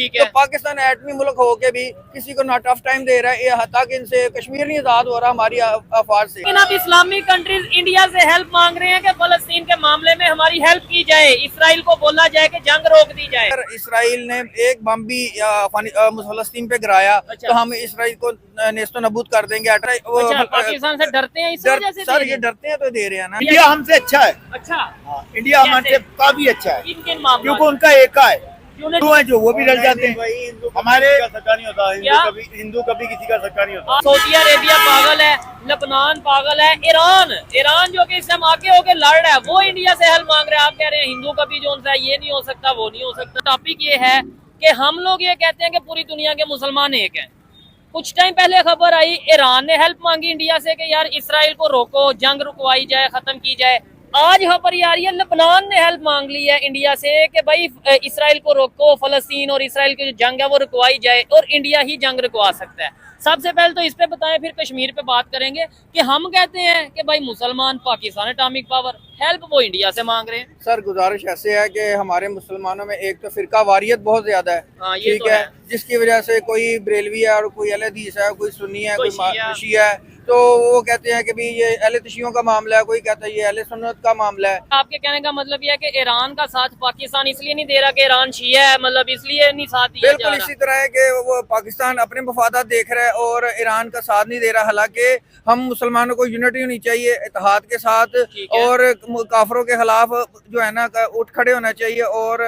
ठीक तो है। पाकिस्तान एटमी मुल्क होके भी किसी को ना टफ टाइम दे रहा है, ये हत्या कि इनसे कश्मीर नहीं आजाद हो रहा हमारी अफवाज से। लेकिन अब इस्लामिक कंट्रीज इंडिया से हेल्प मांग रहे हैं कि फलस्तीन के मामले में हमारी हेल्प की जाए, इसराइल को बोला जाए कि जंग रोक दी जाए। अगर इसराइल ने एक बम भी फलस्तीन पे गिराया अच्छा। तो हम इसराइल को नेस्तो नबूद कर देंगे। अच्छा, पाकिस्तान से डरते हैं इस वजह से? सर ये डरते हैं तो दे रहे हैं ना। इंडिया हमसे अच्छा है। अच्छा, इंडिया हमसे काफी अच्छा है, किन किन मामलों क्योंकि उनका एका है। यूनिट हिंदू है जो वो भी डर जाते हैं। हमारे सच्चा नहीं होता, क्या? हिंदू कभी किसी का सच्चा नहीं होता। सऊदी अरेबिया पागल है, लेबनान पागल है, ईरान जो कि इससे हम आगे होके लड़ रहा है वो इंडिया से हेल्प मांग रहा है। आप कह रहे हैं हिंदू कभी जो है ये नहीं हो सकता, वो नहीं हो सकता। टॉपिक ये है कि हम लोग ये कहते हैं कि पूरी दुनिया के मुसलमान एक हैं। कुछ टाइम पहले खबर आई ईरान ने हेल्प मांगी इंडिया से कि यार इसराइल को रोको, जंग रुकवाई जाए, खत्म की जाए। आज खबर ये आ रही है लेबनान ने हेल्प मांग ली है इंडिया से कि भाई इसराइल को रोको, फलस्तीन और इसराइल की जो जंग है वो रुकवाई जाए और इंडिया ही जंग रुकवा सकता है। सबसे पहले तो इस पे बताएं, फिर कश्मीर पे बात करेंगे कि हम कहते हैं कि भाई मुसलमान, पाकिस्तान एटॉमिक पावर, हेल्प वो इंडिया से मांग रहे हैं। सर गुजारिश ऐसे है कि हमारे मुसलमानों में एक तो फिरका वारियत बहुत ज्यादा है, हाँ, ये ठीक तो है, है। जिसकी वजह से कोई बरेलवी है और कोई अहले हदीस है, कोई सुन्नी है, कोई कोई शिया है। तो वो कहते हैं कि भी ये अहले तशियों का मामला है, कोई कहता है ये अहले सुन्नत का मामला है। आपके कहने का मतलब ये है कि ईरान का साथ पाकिस्तान इसलिए नहीं दे रहा कि ईरान शिया है, मतलब इसलिए नहीं साथ दिया जा बिल्कुल रहा। इसी तरह है कि वो पाकिस्तान अपने मफादात देख रहा है और ईरान का साथ नहीं दे रहा। हालांकि हम मुसलमानों को यूनिटी होनी चाहिए इत्तेहाद के साथ ठीक है। और काफरों के खिलाफ जो है ना उठ खड़े होना चाहिए और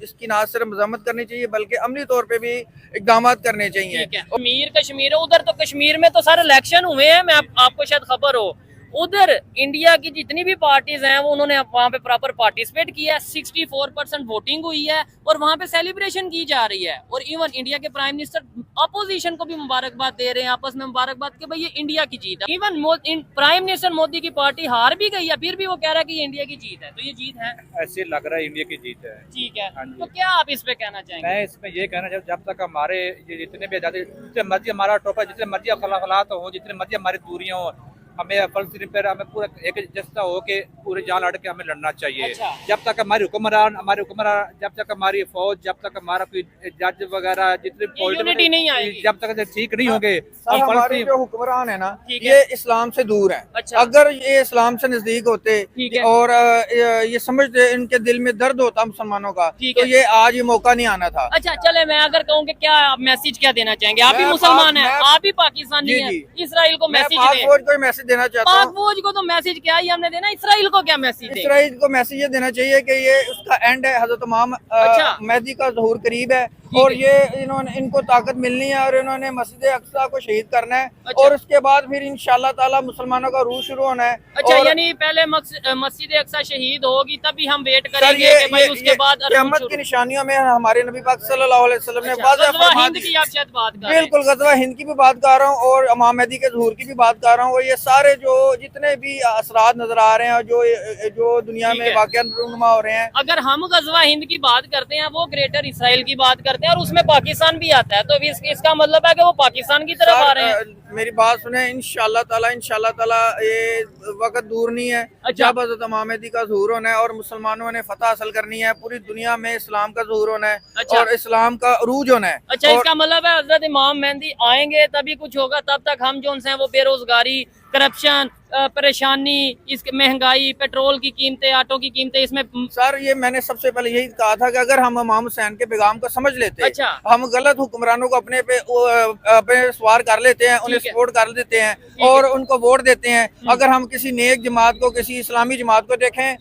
इसकी ना सिर्फ मजम्मत करनी चाहिए बल्कि अमली तौर पे भी इकदाम करने चाहिए। ठीक है। अमीर कश्मीर है, उधर तो कश्मीर में तो सारे इलेक्शन हुए हैं, मैं आपको शायद खबर हो। उधर इंडिया की जितनी भी पार्टीज हैं वो उन्होंने वहाँ पे प्रॉपर पार्टिसिपेट किया है। 64% वोटिंग हुई है और वहाँ पे सेलिब्रेशन की जा रही है। और इवन इंडिया के प्राइम मिनिस्टर अपोजिशन को भी मुबारकबाद दे रहे हैं, आपस में मुबारकबाद कि भाई ये इंडिया की जीत है। इवन प्राइम मिनिस्टर मोदी की पार्टी हार भी गई है, फिर भी वो कह रहा है कि ये इंडिया की जीत है। तो ये जीत है, ऐसे लग रहा है इंडिया की जीत है। ठीक है। हाँ जी। तो क्या आप इस पे कहना चाहेंगे? मैं इसमें ये कहना चाहूँ जब तक हमारे ये जितने भी आजादी, जितने मर्जी हमारा टोपा, जितने मर्जी खलाफलात हो, जितने मर्जी हमारी दूरियां हो, हमें फलस्तीन पर हमें पूरा एक जैसा हो के पूरे जान लड़ के हमें लड़ना चाहिए। अच्छा। जब तक हमारे हुक्मरान जब तक हमारी फौज, जब तक हमारा कोई जज वगैरह जितने यूनिटी नहीं आएगी, जब तक ठीक नहीं होंगे सर हम हमारे फलस्तीन जो हुक्मरान है ना ठीक ये इस्लाम से दूर है। अच्छा। अगर ये इस्लाम से नजदीक होते ठीक है। और ये समझते, इनके दिल में दर्द होता मुसलमानों का, ठीक तो है। ये आज ये मौका नहीं आना था। अच्छा चले, मैं अगर कहूँ कि क्या आप मैसेज क्या देना चाहेंगे? आप भी मैं मुसलमान हैं, मैं- आप भी पाकिस्तानी जी, हैं, जी। इसराइल को मैं मैसेज पाक दें। फौज को मैसेज देना चाहता पाक हूँ। फौज को तो मैसेज क्या ही हमने देना, इसराइल को क्या मैसेज दें? इसराइल को मैसेज ये देना चाहिए कि ये उसका एंड है, हजरत इमाम अच्छा। मेहदी का ज़हूर करीब है ठीक और है। ये इनको ताकत मिलनी है और इन्होंने मस्जिद अक्सा को शहीद करना है। अच्छा। और उसके बाद फिर इंशाल्लाह ताला मुसलमानों का रूह शुरू होना है। अच्छा, और यानी पहले मस्जिद अक्सा शहीद होगी तभी हम वेट सर करेंगे ये कि भाई उसके बाद क़यामत की निशानियों में हमारे नबी पाक सल्लल्लाहु अलैहि वसल्लम ने अच्छा, वाज़ेह गज़वा फरमा हिंद दी। की आप शायद बात कर रहे हैं। बिल्कुल गज़वा हिंद की भी बात कर रहा हूँ और इमाम मेहदी के ज़हूर की भी बात कर रहा हूँ। और ये सारे जो जितने भी असरात नजर आ रहे हैं और जो दुनिया ठीक में है। वाक़या रूनुमा हो रहे हैं। अगर हम गज़वा हिंद की बात करते हैं, वो ग्रेटर इसराइल की बात करते हैं और उसमें पाकिस्तान भी आता है, तो इसका मतलब है कि वो पाकिस्तान की तरफ आ रहे हैं। मेरी बात सुने, इंशाल्लाह ताला ये वक्त दूर नहीं है अच्छा। जब हज़रत इमाम मेहदी का ज़हूर होना है और मुसलमानों ने फतह हासिल करनी है। पूरी दुनिया में इस्लाम का ज़हूर होना है अच्छा। और इस्लाम का अरूज होना है। अच्छा, और इसका मतलब है हजरत इमाम मेहदी आएंगे तभी कुछ होगा, तब तक हम जो हैं वो बेरोजगारी, करप्शन, परेशानी, इस महंगाई, पेट्रोल की कीमतें, आटो की कीमतें, इसमें सर ये मैंने सबसे पहले यही कहा था कि अगर हम इमाम हुसैन के पैगाम को समझ लेते, अच्छा। हम गलत हुक्मरानों को अपने सवार कर लेते हैं, उन्हें ठीक है। सपोर्ट कर देते हैं है। और उनको वोट देते हैं। अगर हम किसी नेक जमात को, किसी इस्लामी जमात को देखें,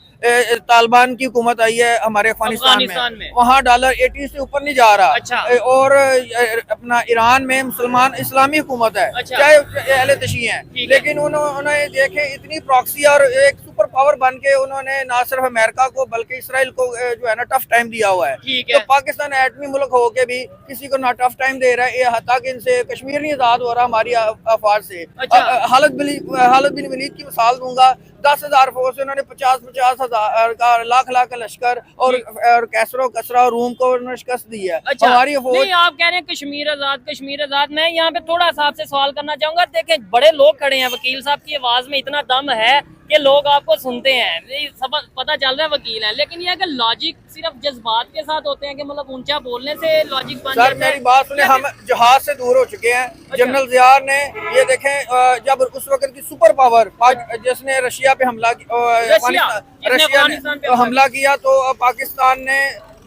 तालिबान की हुकूमत आई है हमारे अफगानिस्तान में, वहाँ डॉलर 80 से ऊपर नहीं जा रहा। अच्छा। और अपना ईरान में मुसलमान इस्लामी हुकूमत है, अच्छा। चाहे अहले तशी हैं, ठीक है। लेकिन उन्होंने देखे इतनी प्रॉक्सी और एक सुपर पावर बन के उन्होंने ना सिर्फ अमेरिका को बल्कि इसराइल को जो है ना टफ टाइम दिया हुआ है। ठीक है। तो पाकिस्तान एटमी मुल्क होके भी किसी को ना टफ टाइम दे रहा है, ये हत्या कि इनसे कश्मीर नहीं आजाद हो रहा हमारी अफवाज से। अच्छा। हालत बिन वलीद की मिसाल दूंगा। 10,000 फोर्स से उन्होंने 50 हजार का लाख का लश्कर और कैसरो कसरा और रूम को उन्होंने शिकस्त दी है। अच्छा। हमारी फौज नहीं, आप कह रहे हैं कश्मीर आजाद, कश्मीर आजाद। मैं यहाँ पे थोड़ा सा आपसे सवाल करना चाहूंगा। देखें, बड़े लोग खड़े हैं, वकील साहब की आवाज में इतना दम है कि लोग आपको सुनते हैं, ये सब पता चल रहा है वकील हैं, लेकिन ये है कि लॉजिक सिर्फ जज्बात के साथ होते हैं कि मतलब ऊंचा बोलने से लॉजिक बन सर जाता है। मेरी बात सुने, हम जहाज से दूर हो चुके हैं। जनरल ज़ियार ने ये देखें, जब उस वक्त की सुपर पावर जिसने रशिया पे हमला रशिया ने हमला किया तो पाकिस्तान ने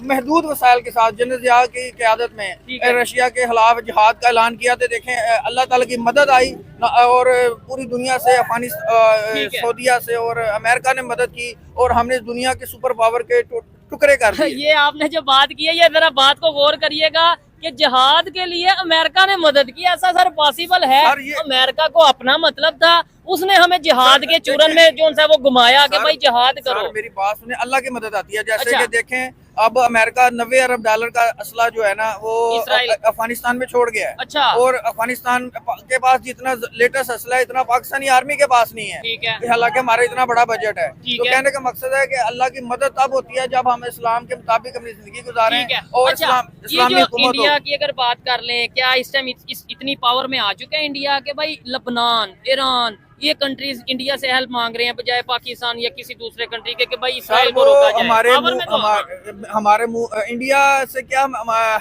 महदूद वसाइल के साथ जनरल ज़िया की क़यादत में रशिया के खिलाफ जिहाद का ऐलान किया। तो देखें अल्लाह ताला की मदद आई और पूरी दुनिया से अफगानिस्तान, सऊदीया से और अमेरिका ने मदद की और हमने दुनिया के सुपर पावर के टुकड़े कर दिए। ये आपने जो बात की है, ये जरा बात को गौर करिएगा कि जिहाद के लिए अमेरिका ने मदद की, ऐसा सर पॉसिबल है? अमेरिका को अपना मतलब था, उसने हमें जिहाद के चूरन में जो सा वो घुमाया कि भाई जिहाद करो। मेरी बात सुने, अल्लाह की मदद आती है। जैसे कि देखें अब अमेरिका 90 अरब डॉलर का असला जो है ना वो अफगानिस्तान में छोड़ गया है। अच्छा। और अफगानिस्तान के पास जितना लेटेस्ट असला है इतना पाकिस्तानी आर्मी के पास नहीं है। ठीक है। हालांकि हमारा इतना बड़ा बजट है। तो कहने का मकसद है कि अल्लाह की मदद तब होती है जब हम इस्लाम के मुताबिक अपनी जिंदगी गुजारें और इस्लामी हुकूमत। इंडिया की अगर बात कर लें, क्या इस टाइम इतनी पावर में आ चुका है इंडिया के भाई लबनान, ईरान, ये कंट्रीज इंडिया से हेल्प मांग रहे हैं बजाय पाकिस्तान या किसी दूसरे कंट्री के कि भाई इसराइल को रोका जाए? हमारे इंडिया से क्या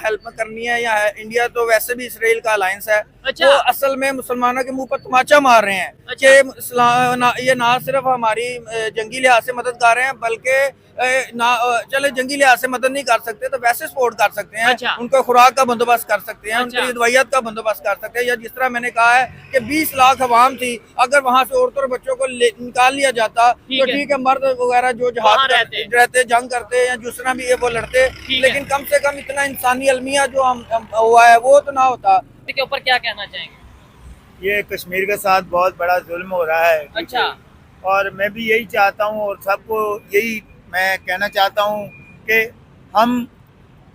हेल्प करनी है? या इंडिया तो वैसे भी इसराइल का अलायंस है। अच्छा। वो असल में मुसलमानों के मुंह पर तमाचा मार रहे हैं। अच्छा। कि ये ना सिर्फ हमारी जंगी लिहाज से मददगार हैं बल्कि चले जंगी लिहाज से मदद नहीं कर सकते तो वैसे सपोर्ट कर सकते हैं। अच्छा। उनको खुराक का बंदोबस्त कर सकते हैं। अच्छा। उनकी दवाइयात का बंदोबस्त कर सकते हैं। या जिस तरह मैंने कहा है कि 20 लाख अवाम थी, अगर वहाँ से औरतों और बच्चों को निकाल लिया जाता तो ठीक है, मर्द वगैरह जो जहाज रहते जंग करते या जिस तरह भी ये वो लड़ते, लेकिन कम से कम इतना इंसानी अलमिया जो हम हुआ है वो तो ना होता। के ऊपर क्या कहना चाहेंगे? ये कश्मीर के साथ बहुत बड़ा जुल्म हो रहा है। अच्छा। और मैं भी यही चाहता हूँ और सबको यही मैं कहना चाहता हूँ कि हम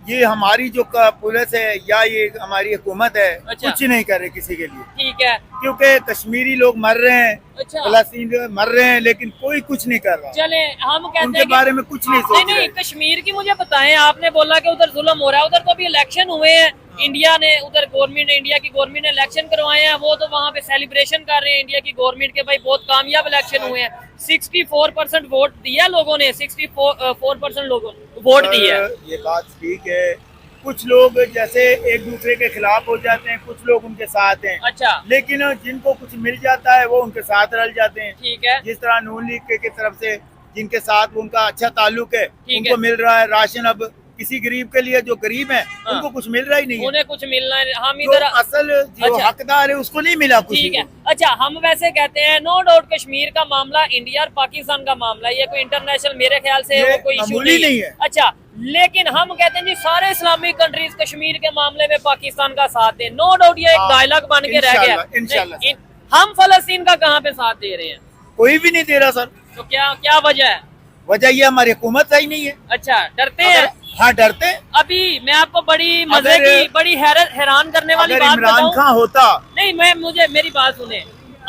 ये हमारी जो पुलिस है या ये हमारी हुकूमत है। अच्छा। कुछ नहीं कर रहे किसी के लिए। ठीक है। क्योंकि कश्मीरी लोग मर रहे हैं। अच्छा। फलस्तीन मर रहे हैं लेकिन कोई कुछ नहीं कर रहा। चले हम कहते उनके बारे में कुछ नहीं सोच रहे। कश्मीर की मुझे बताएं, आपने बोला कि उधर जुल्म हो रहा है, उधर तो अभी इलेक्शन हुए हैं, इंडिया ने उधर गवर्नमेंट इंडिया की गवर्नमेंट ने इलेक्शन करवाए हैं, वो तो वहाँ पे सेलिब्रेशन कर रहे हैं इंडिया की गवर्नमेंट के, भाई बहुत कामयाब इलेक्शन हुए हैं। 64% वोट दिया लोगों ने, 64% लोगों ने वोट दिया। ये बात ठीक है, कुछ लोग जैसे एक दूसरे के खिलाफ हो जाते हैं, कुछ लोग उनके साथ हैं। अच्छा। लेकिन जिनको कुछ मिल जाता है वो उनके साथ रल जाते हैं। ठीक है। जिस तरह नून लीग की तरफ से जिनके साथ उनका अच्छा ताल्लुक है, उनको मिल रहा है राशन। अब किसी गरीब के लिए जो गरीब है उनको कुछ मिल रहा ही नहीं, उन्हें कुछ मिलना है। हम इधर असल जो हकदार है उसको नहीं मिला कुछ। ठीक है। अच्छा, हम वैसे कहते हैं नो डाउट कश्मीर का मामला इंडिया और पाकिस्तान का मामला, ये कोई इंटरनेशनल मेरे ख्याल से वो कोई इशू नहीं है। अच्छा, लेकिन हम कहते हैं जी सारे इस्लामिक कंट्रीज कश्मीर के मामले में पाकिस्तान का साथ दें। नो डाउट ये एक डायलॉग बन के रह गया। इंशाल्लाह। हम फलस्तीन का कहाँ पे साथ दे रहे हैं? कोई भी नहीं दे रहा सर। तो क्या वजह है? वजह ये हमारी हुकूमत सही नहीं है। अच्छा, डरते हैं? हाँ डरते हैं। अभी मैं आपको बड़ी मजे की बड़ी हैरान करने वाली बात बताऊं। खां होता नहीं, मेरी बात सुने।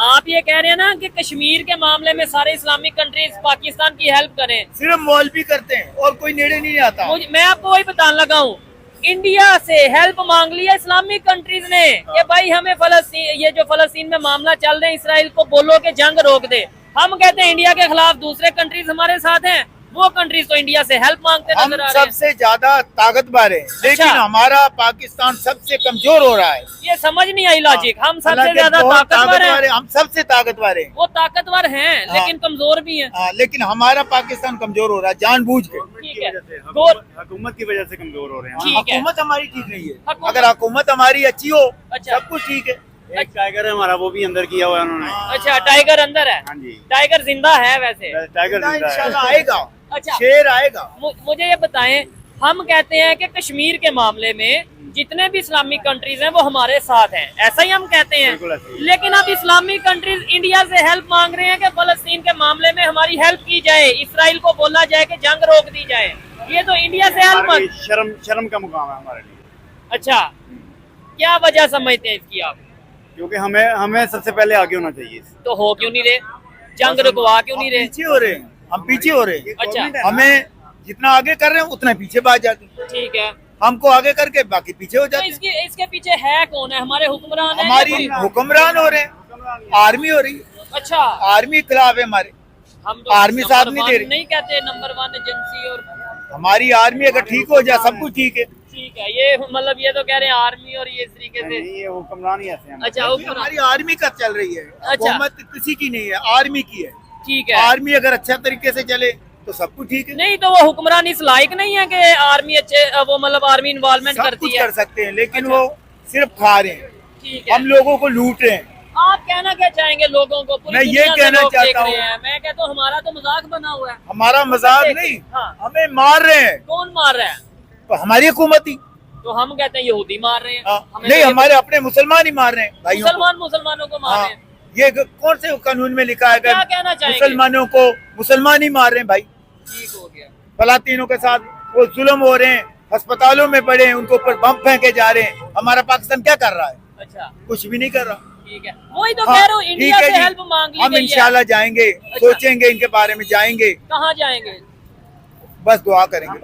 आप ये कह रहे हैं ना कि कश्मीर के मामले में सारे इस्लामिक कंट्रीज पाकिस्तान की हेल्प करें, सिर्फ मौलवी करते हैं और कोई नेड़े नहीं आता। मैं आपको वही बताने लगा हूँ, इंडिया से हेल्प मांग लिया इस्लामिक कंट्रीज ने कि भाई हमें फलस्तीन, ये जो फलस्तीन में मामला चल रहे हैं, इसराइल को बोलो कि जंग रोक दे। हम कहते हैं इंडिया के खिलाफ दूसरे कंट्रीज हमारे साथ हैं, वो कंट्रीज तो इंडिया से हेल्प मांगते नजर आ रहे हैं। सबसे ज्यादा ताकतवर है। अच्छा। लेकिन हमारा पाकिस्तान सबसे कमजोर हो रहा है। ये समझ नहीं आई लॉजिक। हम सबसे ज्यादा ताकतवर हैं, हम सबसे ताकतवर हैं। वो ताकतवर हैं लेकिन कमजोर भी हैं। लेकिन हमारा पाकिस्तान कमजोर हो रहा है जानबूझ के। हुकूमत की वजह से कमजोर हो रहे हैं। हुकूमत हमारी ठीक नहीं है। अगर हुकूमत हमारी अच्छी हो सब कुछ ठीक है। एक टाइगर है हमारा, वो भी अंदर किया हुआ है उन्होंने। अच्छा, टाइगर अंदर है? हाँ जी। टाइगर जिंदा है वैसे? टाइगर जिंदा आएगा। अच्छा, शेर आएगा। मुझे ये बताएं, हम कहते हैं कि कश्मीर के मामले में जितने भी इस्लामिक कंट्रीज हैं वो हमारे साथ हैं, ऐसा ही हम कहते हैं। लेकिन अब इस्लामिक कंट्रीज इंडिया से हेल्प मांग रहे हैं कि फलस्तीन के मामले में हमारी हेल्प की जाए, इसराइल को बोला जाए कि जंग रोक दी जाए। ये तो इंडिया से हेल्प, शर्म का मुकाम है हमारे लिए। अच्छा, क्या वजह समझते हैं इसकी आप? क्योंकि हमें सबसे पहले आगे होना चाहिए। तो हो क्यों नहीं रहे? जंग रुकवा क्यों नहीं रहे? पीछे हो रहे, हम पीछे हो रहे। अच्छा, हमें जितना आगे कर रहे हैं उतना पीछे भाग जाते हैं। ठीक है, हमको आगे करके बाकी पीछे हो जाते हैं। तो इसके पीछे है कौन है? हमारे हुक्मरान है? हमारी हुक्मरान हो रहे हैं, आर्मी हो रही है। अच्छा, आर्मी खिलाफ है हमारे। हम तो आर्मी साथ नहीं दे रही, नहीं कहते नंबर 1 एजेंसी, और हमारी आर्मी अगर ठीक हो जाए सब कुछ ठीक है। ठीक है, ये मतलब ये तो कह रहे हैं आर्मी और ये इस तरीके से ये हुक्मरान ही ऐसे हैं। अच्छा, हमारी आर्मी का चल रही है, अच्छा, हुकूमत किसी की नहीं है, आर्मी की है। ठीक है, आर्मी अगर अच्छा तरीके से चले तो सब कुछ ठीक है। नहीं तो वो हुक्मरान इस लायक नहीं है कि आर्मी अच्छे, वो मतलब आर्मी इन्वॉल्वमेंट सब करती कुछ है, कर सकते हैं, लेकिन अच्छा, वो सिर्फ खा रहे हैं, ठीक है, हम लोगों को लूट रहे हैं। आप कहना क्या चाहेंगे लोगों को? पूरी मैं ये दुनिया से कहना लोग चाहता देख रहे हूँ, हैं। मैं कहता हूँ हमारा तो मजाक बना हुआ है। हमारा मजाक नहीं, हाँ, हमें मार रहे हैं। कौन मार रहा है? तो हमारी हुकूमत ही, तो हम कहते हैं यहूदी मार रहे हैं। नहीं, हमारे अपने मुसलमान ही मार रहे हैं भाइयों को। मुसलमानों को मार रहे हैं। ये कौन से कानून में लिखा है? क्या कहना चाहेंगे? मुसलमानों को मुसलमान ही मार रहे हैं भाई। ठीक हो गया। फलास्तीनों के साथ वो जुल्म हो रहे हैं, अस्पतालों में पड़े हैं, उनके ऊपर बम फेंके जा रहे हैं। हमारा पाकिस्तान क्या कर रहा है? अच्छा, कुछ भी नहीं कर रहा। ठीक है, वही तो कह रहा हूँ, इंडिया से हेल्प मांग ली हम गई है। इंशाल्लाह जाएंगे, सोचेंगे इनके बारे में, जाएंगे, कहाँ जाएंगे? बस दुआ करेंगे,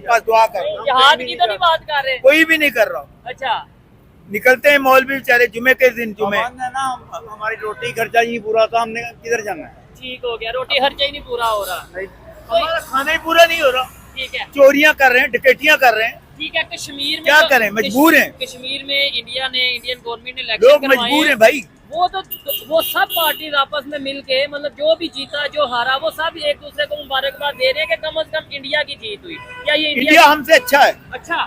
बस दुआ करेंगे। जहाद की तो नहीं बात कर रहे? कोई भी नहीं कर रहा हूँ। अच्छा, निकलते हैं मौलवी बेचारे जुमे के दिन, जुमे ना हमारी रोटी खर्चा ही पूरा था, हमने किधर जाना है? ठीक हो गया, रोटी खर्चा ही नहीं पूरा हो रहा। हमारा खाना ही पूरा नहीं हो रहा। ठीक है, चोरियां कर रहे हैं, डकैतियां कर रहे हैं। ठीक है, कश्मीर में क्या तो, करें, मजबूर हैं। कश्मीर में इंडियन गवर्नमेंट ने लोग इलेक्शन करवाए मजबूर हैं भाई। वो सब पार्टीज आपस में मिलके, मतलब जो भी जीता जो हारा, वो सब एक दूसरे को मुबारकबाद दे रहे हैं कि कम से कम इंडिया की जीत हुई। क्या ये इंडिया हमसे अच्छा है। अच्छा,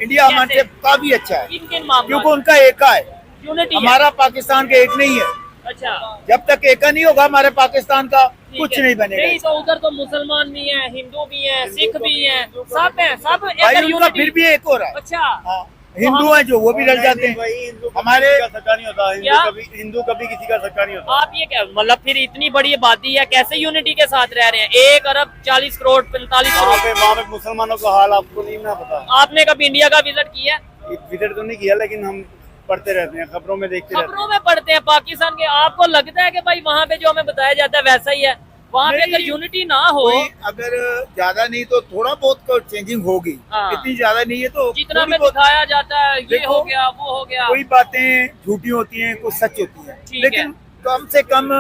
इंडिया हमसे काफी अच्छा है, किन किन मामलों क्योंकि उनका एका है, यूनिटी हमारा पाकिस्तान का एक नहीं है। अच्छा, जब तक एका नहीं होगा हमारे पाकिस्तान का, कुछ नहीं बनेगा। नहीं तो उधर तो मुसलमान भी हैं, हिंदू भी हैं, सिख भी हैं, सब हैं, सब भाई उनका यूनिटी। फिर भी एक हो रहा है। अच्छा, हिंदू हैं जो, वो भी डर जाते हैं। हमारे सच्चा नहीं होता हिंदू कभी किसी का सच्चा नहीं होता। आप ये क्या मतलब, फिर इतनी बड़ी आबादी है, कैसे यूनिटी के साथ रह रहे हैं? 1 अरब 40 करोड़ 45 करोड़। वहाँ पे मुसलमानों का हाल आपको नहीं ना पता। आपने कभी इंडिया का विजिट किया? विजिट तो नहीं किया, लेकिन हम पढ़ते रहते हैं, खबरों में देखते रहते हैं। खबरों में पढ़ते हैं पाकिस्तान के। आपको लगता है कि भाई वहाँ पे जो हमें बताया जाता है वैसा ही है? वहाँ पे अगर यूनिटी ना हो, अगर ज्यादा नहीं तो थोड़ा बहुत चेंजिंग होगी, हाँ, इतनी ज्यादा नहीं है तो जितना में दिखाया जाता है ये हो गया वो हो गया। कोई बातें झूठी होती हैं, कुछ सच होती है, लेकिन कम से कम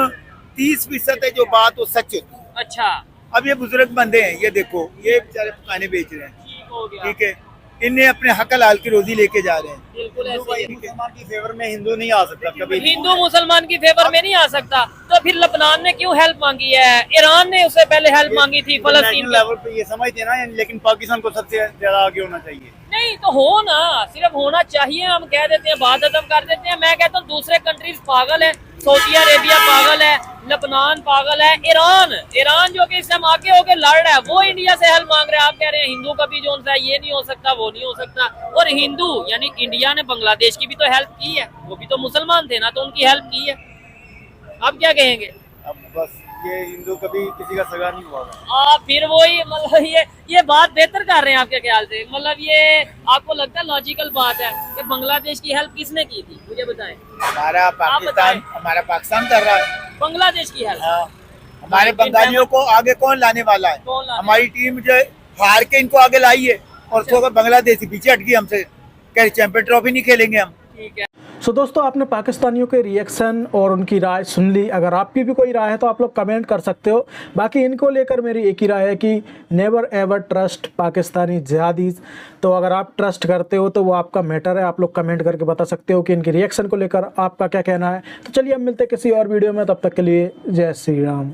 30% है जो बात वो सच होती है। अच्छा, अब ये बुजुर्ग बंदे हैं, ये देखो, ये बेचारे खाने बेच रहे हैं, ठीक हो गया, ठीक है, इन्हें अपने हक हलाल की रोजी लेके जा रहे हैं। बिल्कुल ऐसे ही है। मुसलमान की फेवर में हिंदू नहीं आ सकता कभी। हिंदू मुसलमान की फेवर में नहीं आ सकता। तो फिर लेबनान ने क्यों हेल्प मांगी है? ईरान ने उससे पहले हेल्प मांगी थी फलस्तीन नेशनल लेवल पे ये समझते ना, लेकिन पाकिस्तान को सबसे ज्यादा आगे होना चाहिए। नहीं तो हो ना, सिर्फ होना चाहिए। हम कह देते हैं, बात खत्म कर देते हैं। मैं कहता हूँ दूसरे कंट्रीज पागल है, सऊदी अरेबिया पागल है, लेबनान पागल है, ईरान जो कि इस टाइम आगे होके लड़ रहा है, वो इंडिया से हेल्प मांग रहा है। आप कह रहे हैं हिंदू का भी जो है ये नहीं हो सकता, वो नहीं हो सकता। और हिंदू यानी इंडिया ने बांग्लादेश की भी तो हेल्प की है, वो भी तो मुसलमान थे ना, तो उनकी हेल्प की है। आप क्या कहेंगे? अब बस ये हिंदू कभी किसी का सगा नहीं हुआ। आप फिर वही मतलब ये बात बेहतर कर रहे हैं आपके ख्याल से? मतलब ये आपको लगता है लॉजिकल बात है कि बांग्लादेश की हेल्प किसने की थी? मुझे बताएं। हमारा पाकिस्तान कर रहा है बांग्लादेश की हेल्प। हमारे बंगालियों को आगे कौन लाने वाला है? हमारी टीम जो हार के इनको आगे लाई है, और तो बांग्लादेश पीछे हट गई हमसे, कह चैंपियन ट्रॉफी नहीं खेलेंगे हम। ठीक है। सो दोस्तों, आपने पाकिस्तानियों के रिएक्शन और उनकी राय सुन ली। अगर आपकी भी कोई राय है तो आप लोग कमेंट कर सकते हो। बाकी इनको लेकर मेरी एक ही राय है कि नेवर एवर ट्रस्ट पाकिस्तानी जिहादीज़। तो अगर आप ट्रस्ट करते हो तो वो आपका मैटर है, आप लोग कमेंट करके बता सकते हो कि इनके रिएक्शन को लेकर आपका क्या कहना है। तो चलिए हम मिलते हैं किसी और वीडियो में, तब तक के लिए जय श्री राम।